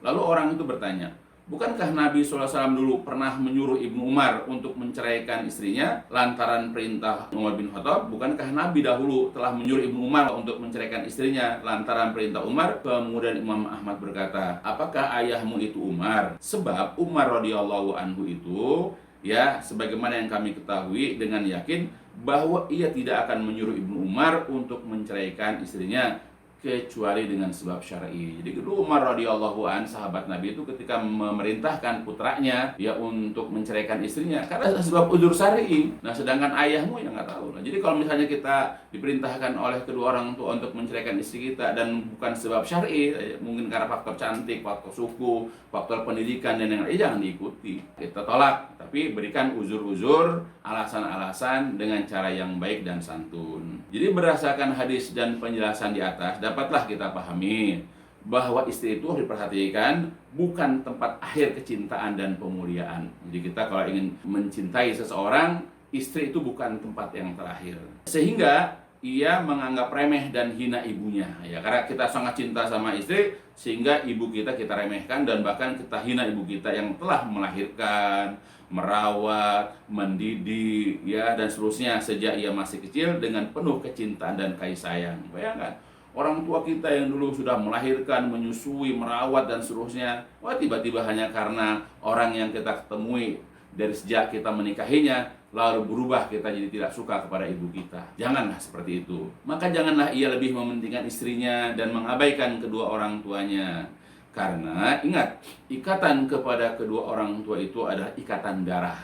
Lalu orang itu bertanya, bukankah Nabi SAW dulu pernah menyuruh Ibnu Umar untuk menceraikan istrinya lantaran perintah Umar bin Khattab? Bukankah Nabi dahulu telah menyuruh Ibnu Umar untuk menceraikan istrinya lantaran perintah Umar? Kemudian Imam Ahmad berkata, apakah ayahmu itu Umar? Sebab Umar radhiyallahu anhu itu, ya, sebagaimana yang kami ketahui dengan yakin bahwa ia tidak akan menyuruh Ibnu Umar untuk menceraikan istrinya kecuali dengan sebab syar'i. Jadi kedua Umar radhiyallahu an, sahabat Nabi itu ketika memerintahkan putranya ya untuk menceraikan istrinya karena sebab uzur syar'i. Nah, sedangkan ayahmu yang nggak tahu. Nah, jadi kalau misalnya kita diperintahkan oleh kedua orang tua untuk menceraikan istri kita dan bukan sebab syar'i, mungkin karena faktor cantik, faktor suku, faktor pendidikan dan yang lain, jangan diikuti. Kita tolak, tapi berikan uzur-uzur, alasan-alasan dengan cara yang baik dan santun. Jadi berdasarkan hadis dan penjelasan di atas, dapatlah kita pahami bahwa istri itu harus diperhatikan bukan tempat akhir kecintaan dan pemuliaan. Jadi kita kalau ingin mencintai seseorang, istri itu bukan tempat yang terakhir. Sehingga ia menganggap remeh dan hina ibunya. Ya, karena kita sangat cinta sama istri, sehingga ibu kita remehkan dan bahkan kita hina ibu kita yang telah melahirkan, merawat, mendidik, ya, dan seterusnya sejak ia masih kecil dengan penuh kecintaan dan kasih sayang. Bayangkan, orang tua kita yang dulu sudah melahirkan, menyusui, merawat, dan seterusnya, wah, tiba-tiba hanya karena orang yang kita ketemui dari sejak kita menikahinya, lalu berubah kita jadi tidak suka kepada ibu kita. Janganlah seperti itu. Maka janganlah ia lebih mementingkan istrinya dan mengabaikan kedua orang tuanya. Karena ingat, ikatan kepada kedua orang tua itu adalah ikatan darah,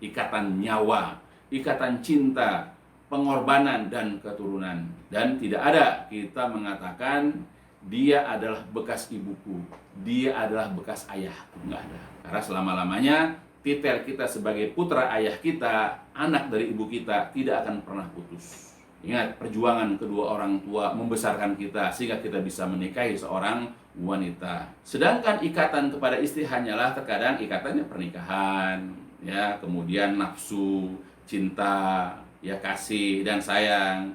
ikatan nyawa, ikatan cinta, pengorbanan dan keturunan. Dan tidak ada kita mengatakan dia adalah bekas ibuku, dia adalah bekas ayahku. Enggak ada. Karena selama-lamanya titel kita sebagai putra ayah kita, anak dari ibu kita, tidak akan pernah putus. Ingat, perjuangan kedua orang tua membesarkan kita sehingga kita bisa menikahi seorang wanita. Sedangkan ikatan kepada istri hanyalah terkadang ikatannya pernikahan, ya, kemudian nafsu, cinta, ya, kasih dan sayang,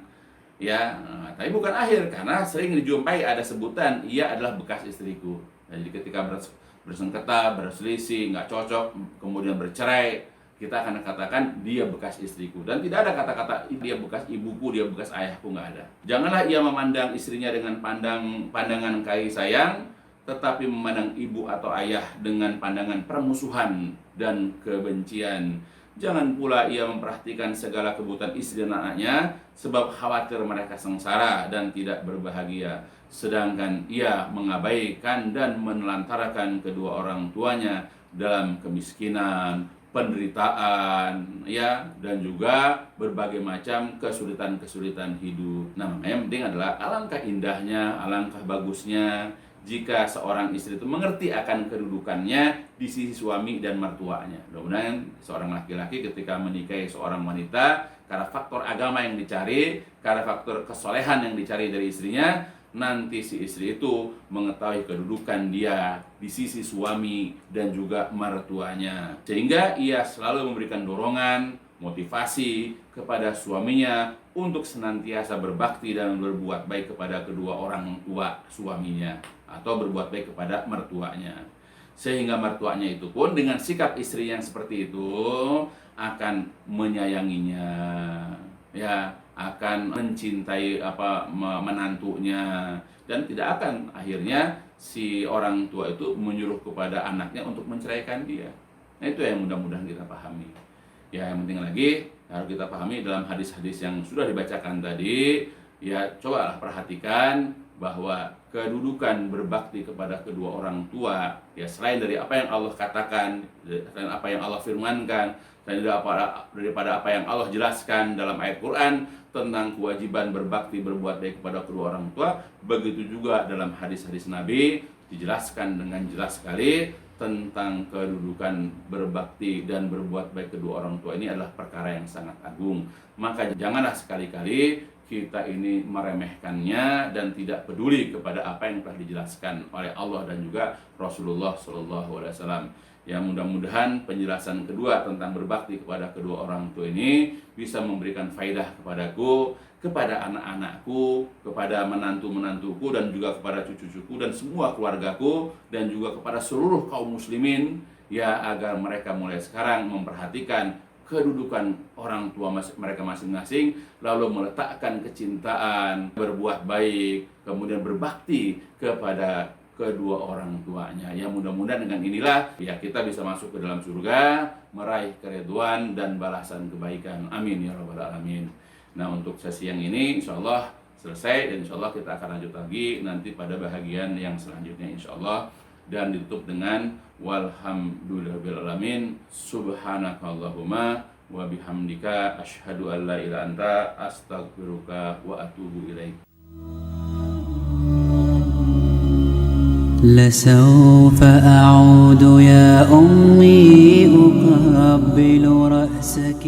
ya. Tapi bukan akhir, karena sering dijumpai ada sebutan ia adalah bekas istriku. Nah, jadi ketika bersengketa, berselisih, nggak cocok, kemudian bercerai, kita akan katakan dia bekas istriku. Dan tidak ada kata-kata dia bekas ibuku, dia bekas ayahku, nggak ada. Janganlah ia memandang istrinya dengan pandangan kasih sayang, tetapi memandang ibu atau ayah dengan pandangan permusuhan dan kebencian. Jangan pula ia memperhatikan segala kebutuhan istri dan anaknya, sebab khawatir mereka sengsara dan tidak berbahagia. Sedangkan ia mengabaikan dan menelantarkan kedua orang tuanya dalam kemiskinan, penderitaan, ya, dan juga berbagai macam kesulitan-kesulitan hidup. Nah, yang penting adalah alangkah indahnya, alangkah bagusnya jika seorang istri itu mengerti akan kedudukannya di sisi suami dan mertuanya. Mudah-mudahan seorang laki-laki ketika menikahi seorang wanita, karena faktor agama yang dicari, karena faktor kesolehan yang dicari dari istrinya, nanti si istri itu mengetahui kedudukan dia di sisi suami dan juga mertuanya, sehingga ia selalu memberikan dorongan, motivasi kepada suaminya untuk senantiasa berbakti dan berbuat baik kepada kedua orang tua suaminya atau berbuat baik kepada mertuanya, sehingga mertuanya itu pun dengan sikap istri yang seperti itu akan menyayanginya, ya, akan mencintai menantunya, dan tidak akan akhirnya si orang tua itu menyuruh kepada anaknya untuk menceraikan dia. Nah, itu yang mudah-mudahan kita pahami. Ya, yang penting lagi harus kita pahami dalam hadis-hadis yang sudah dibacakan tadi, ya, cobalah perhatikan bahwa kedudukan berbakti kepada kedua orang tua, ya, selain dari apa yang Allah katakan, selain apa yang Allah firmankan, dan daripada apa yang Allah jelaskan dalam ayat Quran tentang kewajiban berbakti, berbuat baik kepada kedua orang tua, begitu juga dalam hadis-hadis Nabi dijelaskan dengan jelas sekali tentang kedudukan berbakti dan berbuat baik kedua orang tua ini adalah perkara yang sangat agung. Maka janganlah sekali-kali kita ini meremehkannya dan tidak peduli kepada apa yang telah dijelaskan oleh Allah dan juga Rasulullah SAW. Ya, mudah-mudahan penjelasan kedua tentang berbakti kepada kedua orang tua ini bisa memberikan faidah kepadaku, kepada anak-anakku, kepada menantu-menantuku, dan juga kepada cucu-cucuku dan semua keluargaku, dan juga kepada seluruh kaum muslimin, ya, agar mereka mulai sekarang memperhatikan kedudukan orang tua mereka masing-masing, lalu meletakkan kecintaan, berbuat baik, kemudian berbakti kepada kedua orang tuanya. Ya, mudah-mudahan dengan inilah ya kita bisa masuk ke dalam surga, meraih keridhaan dan balasan kebaikan. Amin ya rabbal alamin. Nah, untuk sesi yang ini insya Allah selesai, dan insya Allah kita akan lanjut lagi nanti pada bahagian yang selanjutnya insya Allah, dan ditutup dengan walhamdulillahirabbil alamin. Subhanakallahumma wa bihamdika asyhadu an la ilaha anta astaghfiruka wa atubu ilaik. لسوف أعود يا أمي أقبل رأسك